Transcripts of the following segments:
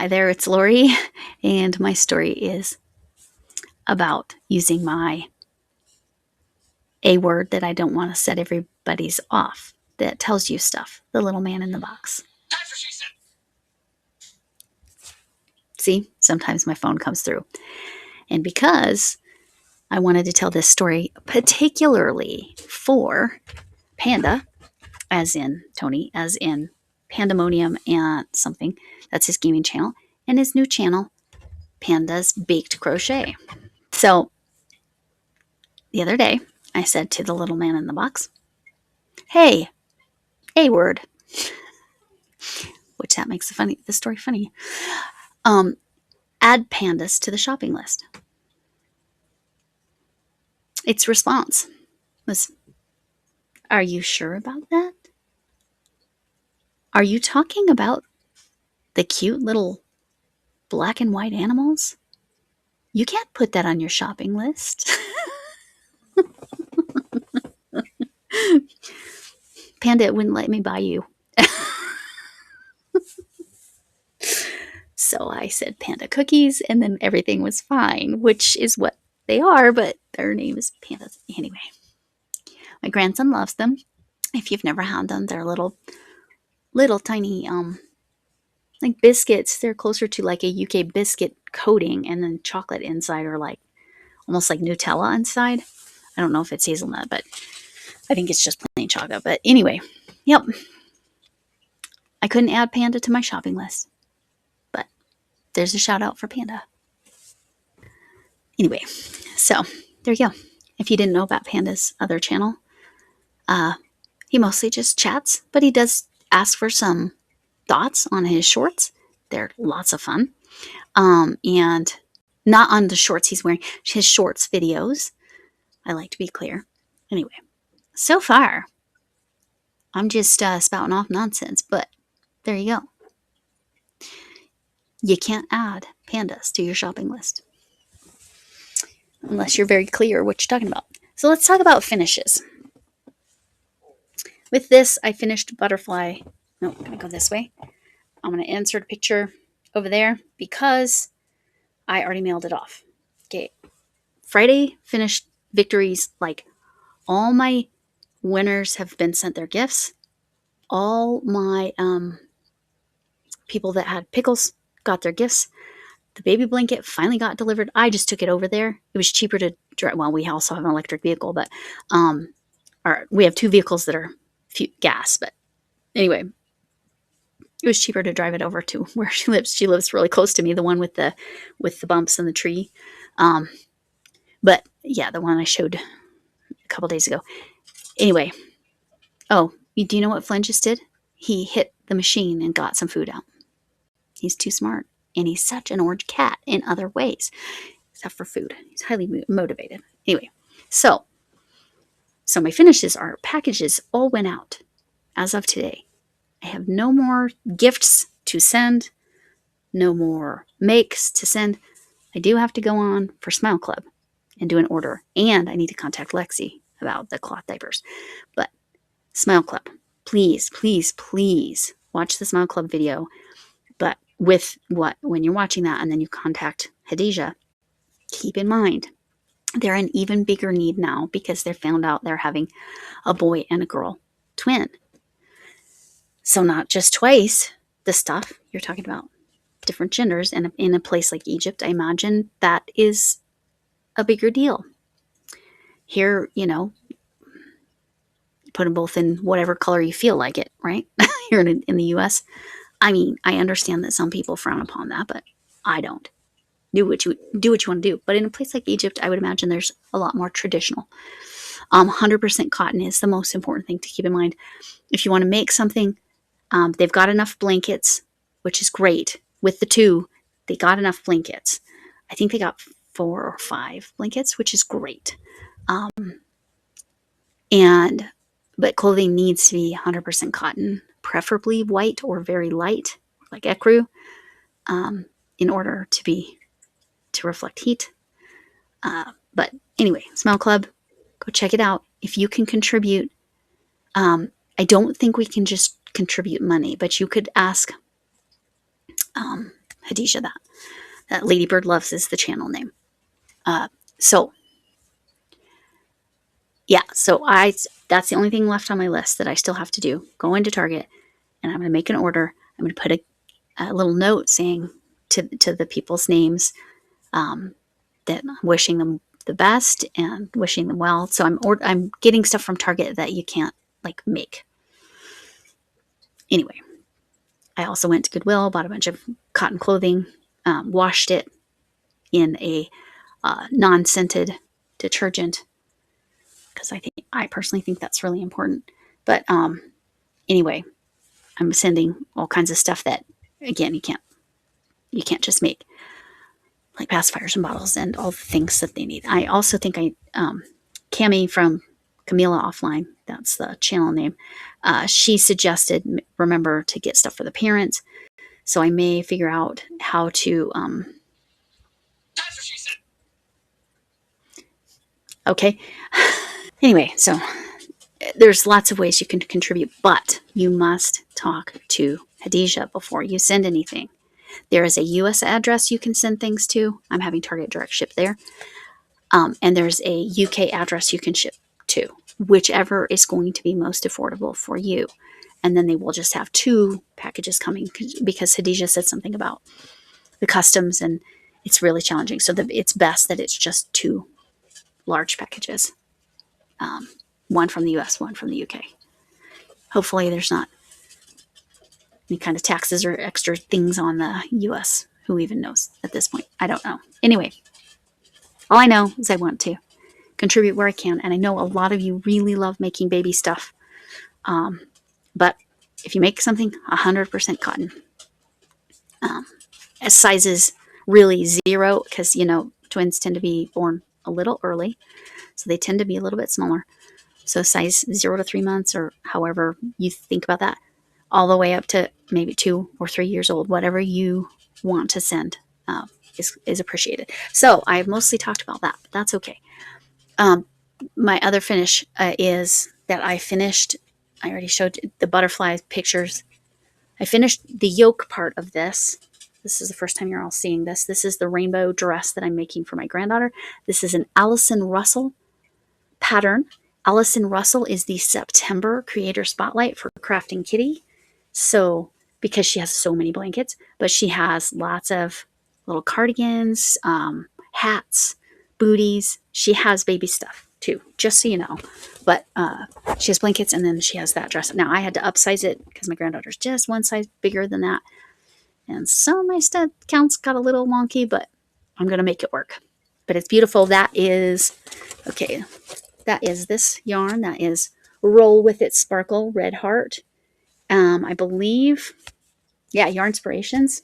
Hi there, it's Lori, and my story is about using my A word that I don't want to set everybody's off, that tells you stuff, the little man in the box. That's what she said. See, sometimes my phone comes through. And because I wanted to tell this story particularly for Panda, as in Tony, as in Pandemonium and something, that's his gaming channel, and his new channel, Panda's Baked Crochet. So the other day, I said to the little man in the box, hey, A word, which that makes the story funny. Add pandas to the shopping list. Its response was, are you sure about that? Are you talking about the cute little black and white animals? You can't put that on your shopping list. Panda, it wouldn't let me buy you. So I said Panda cookies, and then everything was fine, which is what they are, but their name is Pandas. Anyway, my grandson loves them. If you've never had them, they're little tiny, like biscuits. They're closer to like a UK biscuit coating, and then chocolate inside, or like almost like Nutella inside. I don't know if it's hazelnut, but I think it's just plain chocolate. But anyway, yep. I couldn't add Panda to my shopping list, but there's a shout out for Panda. Anyway, so there you go. If you didn't know about Panda's other channel, he mostly just chats, but he does ask for some thoughts on his shorts. They're lots of fun. And not on the shorts he's wearing, his shorts videos. I like to be clear. Anyway, so far, I'm just spouting off nonsense, but there you go. You can't add pandas to your shopping list unless you're very clear what you're talking about. So let's talk about finishes. With this, I finished butterfly. No, I'm going to go this way. I'm going to insert a picture over there because I already mailed it off. Okay. Friday finished victories. Like, all my winners have been sent their gifts. All my people that had pickles got their gifts. The baby blanket finally got delivered. I just took it over there. It was cheaper to drive. Well, we also have an electric vehicle, but we have two vehicles that are gas. But anyway, it was cheaper to drive it over to where she lives. She lives really close to me, the one with the bumps and the tree. But yeah, the one I showed a couple days ago. Anyway, do you know what Flynn just did? He hit the machine and got some food out. He's too smart. And he's such an orange cat in other ways, except for food. He's highly motivated. Anyway, so my finishes, our packages all went out as of today. I have no more gifts to send, no more makes to send. I do have to go on for Smile Club and do an order, and I need to contact Lexi about the cloth diapers. But Smile Club, please, please, please watch the Smile Club video. But when you're watching that and then you contact Hadijah, keep in mind, they're in even bigger need now because they found out they're having a boy and a girl twin. So not just twice the stuff, you're talking about different genders. And in a place like Egypt, I imagine that is a bigger deal. Here, put them both in whatever color you feel like it, right? Here in the U.S., I mean, I understand that some people frown upon that, but I don't. Do what you want to do. But in a place like Egypt, I would imagine there's a lot more traditional. 100% cotton is the most important thing to keep in mind. If you want to make something, they've got enough blankets, which is great. With the two, they got enough blankets. I think they got 4 or 5 blankets, which is great. But clothing needs to be 100% cotton, preferably white or very light, like ecru, in order to reflect heat. But anyway, Smile Club, go check it out. If you can contribute, I don't think we can just contribute money, but you could ask Hadijah that. Ladybird Loves is the channel name. So yeah, so that's the only thing left on my list that I still have to do. Go into Target and I'm going to make an order. I'm going to put a little note saying to the people's names that I'm wishing them the best and wishing them well. So I'm getting stuff from Target that you can't like make. Anyway, I also went to Goodwill, bought a bunch of cotton clothing, washed it in a non-scented detergent because I personally think that's really important. But anyway, I'm sending all kinds of stuff that again you can't just make, like pacifiers and bottles and all the things that they need. I also think Camille from Camille Offline, that's the channel name, she suggested remember to get stuff for the parents. So I may figure out how to that's what she said. Okay. Anyway, so there's lots of ways you can contribute, but you must talk to Hadijah before you send anything. There is a US address you can send things to. I'm having Target direct ship there. And there's a UK address you can ship to, whichever is going to be most affordable for you. And then they will just have 2 packages coming because Hadijah said something about the customs and it's really challenging. So it's best that it's just 2 large packages. One from the US, one from the UK. Hopefully there's not any kind of taxes or extra things on the US. Who even knows at this point? I don't know. Anyway, all I know is I want to contribute where I can. And I know a lot of you really love making baby stuff. But if you make something 100% cotton, sizes really 0, because, twins tend to be born a little early. So they tend to be a little bit smaller. So size 0 to 3 months, or however you think about that, all the way up to maybe 2 or 3 years old, whatever you want to send is appreciated. So I've mostly talked about that, but that's okay. My other finish is that I finished, I already showed the butterfly pictures. I finished the yoke part of this. This is the first time you're all seeing this. This is the rainbow dress that I'm making for my granddaughter. This is an Allison Russell pattern. Allison Russell is the September Creator Spotlight for Crafting Kitty. So, because she has so many blankets, but she has lots of little cardigans, hats, booties. She has baby stuff too, just so you know. But she has blankets, and then she has that dress. Now, I had to upsize it because my granddaughter's just one size bigger than that. And so my stud counts got a little wonky, but I'm going to make it work. But it's beautiful. That is, okay, that is this yarn. That is Roll With It Sparkle Red Heart. I believe, yeah, Yarn Inspirations.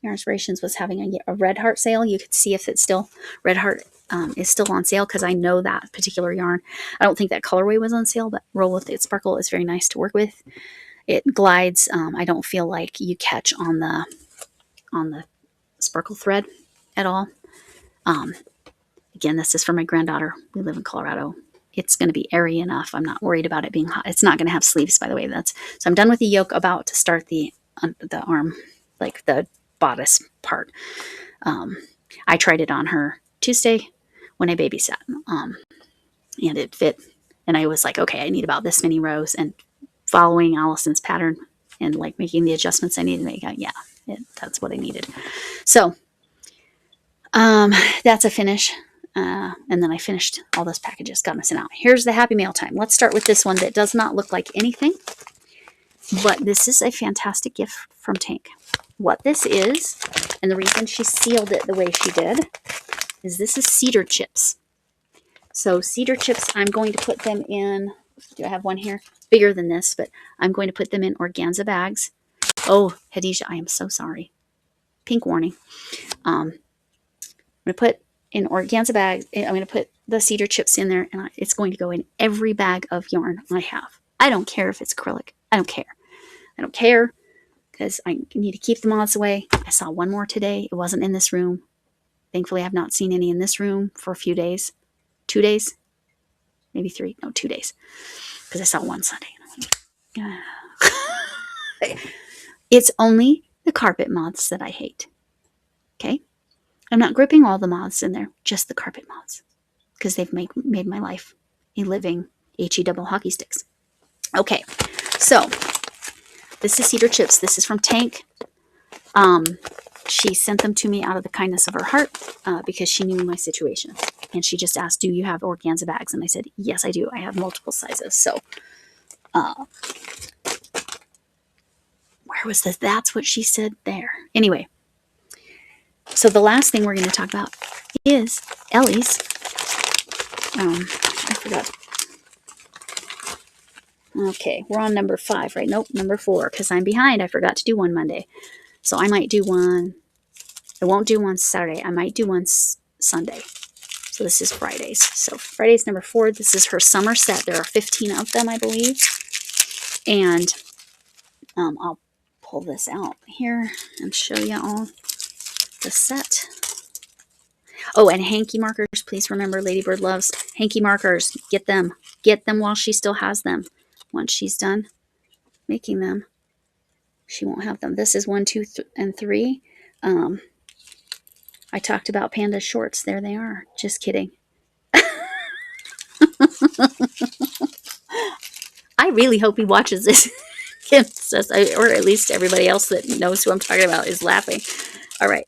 Yarn Inspirations was having a Red Heart sale. You could see if it's still, Red Heart is still on sale because I know that particular yarn. I don't think that colorway was on sale, but Roll With It Sparkle is very nice to work with. It glides. I don't feel like you catch on the sparkle thread at all. Again, this is for my granddaughter. We live in Colorado. It's going to be airy enough. I'm not worried about it being hot. It's not going to have sleeves, by the way. So I'm done with the yoke, about to start the arm, like the bodice part. I tried it on her Tuesday when I babysat, and it fit. And I was like, okay, I need about this many rows, and following Allison's pattern and like making the adjustments I needed to make. That's what I needed. So that's a finish. And then I finished all those packages, got them sent out. Here's the Happy Mail time. Let's start with this one that does not look like anything, but this is a fantastic gift from Tank. What this is, and the reason she sealed it the way she did, is this is cedar chips. So cedar chips, I'm going to put them in, do I have one here? Bigger than this, but I'm going to put them in organza bags. Oh, Hadijah, I am so sorry. Pink warning. I'm going to put in organza bags. I'm going to put the cedar chips in there, and it's going to go in every bag of yarn I have. I don't care if it's acrylic. I don't care. I don't care because I need to keep the moths away. I saw one more today. It wasn't in this room. Thankfully, I've not seen any in this room for a few days. 2 days? Maybe 3. No, 2 days. Because I saw one Sunday. It's only the carpet moths that I hate. Okay. I'm not gripping all the moths in there, just the carpet moths, because they've made my life a living HE double hockey sticks. Okay, so this is cedar chips. This is from Tank. She sent them to me out of the kindness of her heart because she knew my situation. And she just asked, do you have organza bags? And I said, yes, I do. I have multiple sizes. So where was this? That's what she said there. Anyway, so the last thing we're going to talk about is Ellie's. I forgot. Okay, we're on number 5, right? Nope, number 4, because I'm behind. I forgot to do one Monday. So I might do one. I won't do one Saturday. I might do one Sunday. So this is Fridays. So Friday's number 4. This is her summer set. There are 15 of them, I believe. And I'll pull this out here and show you all the set. Oh, and hanky markers. Please remember, Ladybird loves hanky markers. Get them. Get them while she still has them. Once she's done making them, she won't have them. This is 1, 2, and 3. I talked about Panda shorts. There they are. Just kidding. I really hope he watches this. Or at least everybody else that knows who I'm talking about is laughing. All right.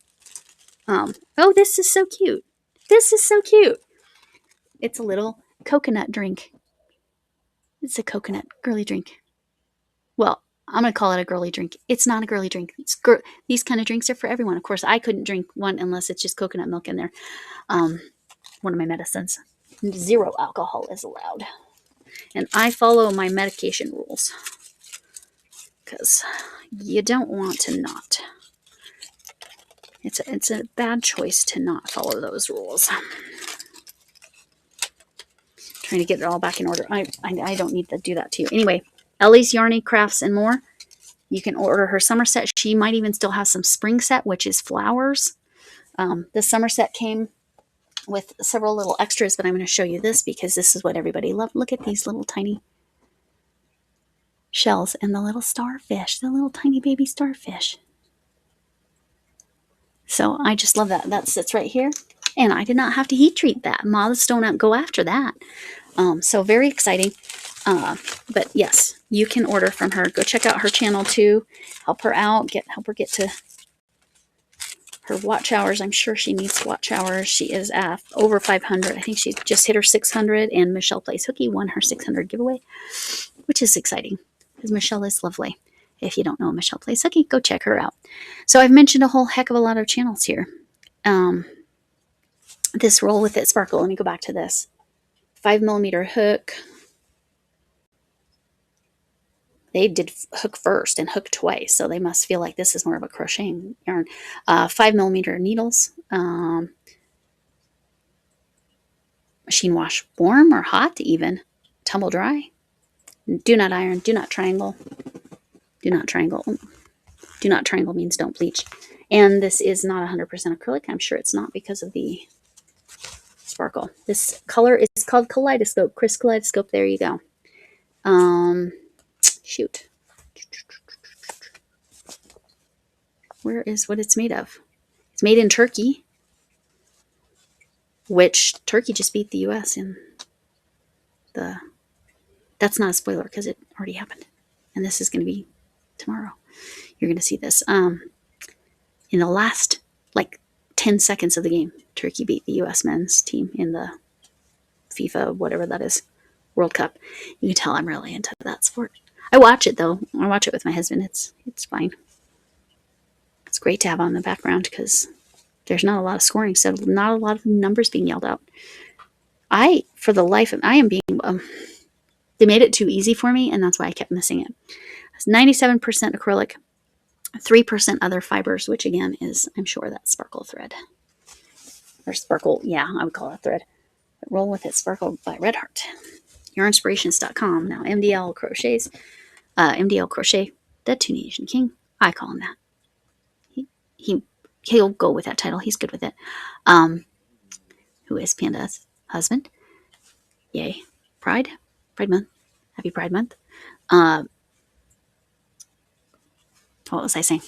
Oh, this is so cute. This is so cute. It's a little coconut drink. It's a coconut girly drink. Well, I'm going to call it a girly drink. It's not a girly drink. These kind of drinks are for everyone. Of course, I couldn't drink one unless it's just coconut milk in there. One of my medicines. 0 alcohol is allowed. And I follow my medication rules. Because you don't want to not. It's a bad choice to not follow those rules. Trying to get it all back in order. I don't need to do that to you. Anyway, Ellie's Yarny Crafts and More. You can order her summer set. She might even still have some spring set, which is flowers. The summer set came with several little extras, but I'm going to show you this because this is what everybody loved. Look at these little tiny shells and the little starfish, the little tiny baby starfish. So I just love that. That sits right here. And I did not have to heat treat that. Moths don't go after that. So very exciting. But yes, you can order from her. Go check out her channel too. Help her out. Help her get to her watch hours. I'm sure she needs watch hours. She is at over 500. I think she just hit her 600. And Michelle Plays Hooky won her 600 giveaway, which is exciting because Michelle is lovely. If you don't know Michelle Plays Hooky, go check her out. So I've mentioned a whole heck of a lot of channels here. This Roll With It Sparkle. Let me go back to this. 5mm hook. They did hook first and hook twice, so they must feel like this is more of a crocheting yarn. 5mm needles. Machine wash warm or hot even. Tumble dry. Do not iron. Do not triangle. Do not triangle. Do not triangle means don't bleach. And this is not 100% acrylic. I'm sure it's not because of the sparkle. This color is called Kaleidoscope. Chris Kaleidoscope. There you go. Shoot. Where is what it's made of? It's made in Turkey, which Turkey just beat the U.S. in the... That's not a spoiler because it already happened. And this is going to be tomorrow. You're going to see this. In the last, 10 seconds of the game, Turkey beat the U.S. men's team in the FIFA, whatever that is, World Cup. You can tell I'm really into that sport. I watch it, though. I watch it with my husband. It's fine. It's great to have on the background because there's not a lot of scoring, so not a lot of numbers being yelled out. For the life of... I am being... they made it too easy for me, and that's why I kept missing it. It's 97% acrylic, 3% other fibers, which again is, I'm sure, that sparkle thread. Or sparkle, yeah, I would call it thread. But Roll With It Sparkle by Red Heart. Yarnspirations.com. Now, MDL Crochets. MDL Crochet, the Tunisian King. I call him that. He'll go with that title. He's good with it. Who is Panda's husband. Yay. Pride Month. Happy Pride Month. What was I saying?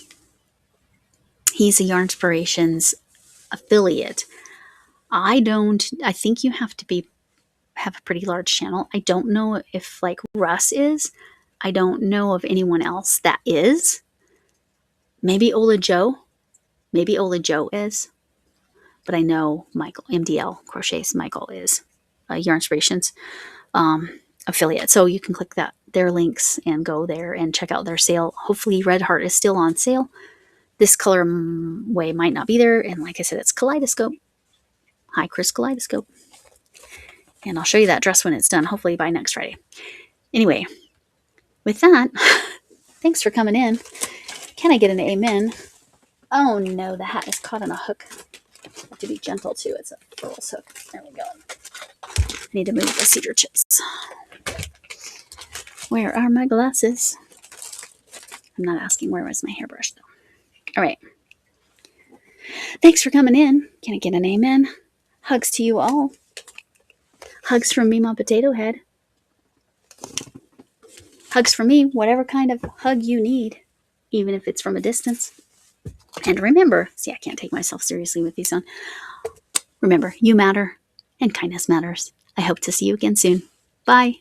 He's a Yarnspirations affiliate. I think you have to have a pretty large channel. I don't know if like Russ is. I don't know of anyone else that is. Maybe Ola Joe. Maybe Ola Joe is. But I know Michael, MDL Crochets, Michael is a Yarnspirations affiliate. So you can click their links and go there and check out their sale. Hopefully Red Heart is still on sale. This colorway might not be there. And like I said, it's Kaleidoscope. Hi, Chris Kaleidoscope. And I'll show you that dress when it's done, hopefully by next Friday. Anyway, with that, thanks for coming in. Can I get an amen? Oh no, the hat is caught on a hook. I have to be gentle too. It's a girl's hook. There we go. I need to move the cedar chips. Where are my glasses? I'm not asking where was my hairbrush though. All right. Thanks for coming in. Can I get an amen? Hugs to you all. Hugs from me, my potato head. Hugs from me, whatever kind of hug you need, even if it's from a distance. And remember, see, I can't take myself seriously with these on. Remember, you matter and kindness matters. I hope to see you again soon. Bye.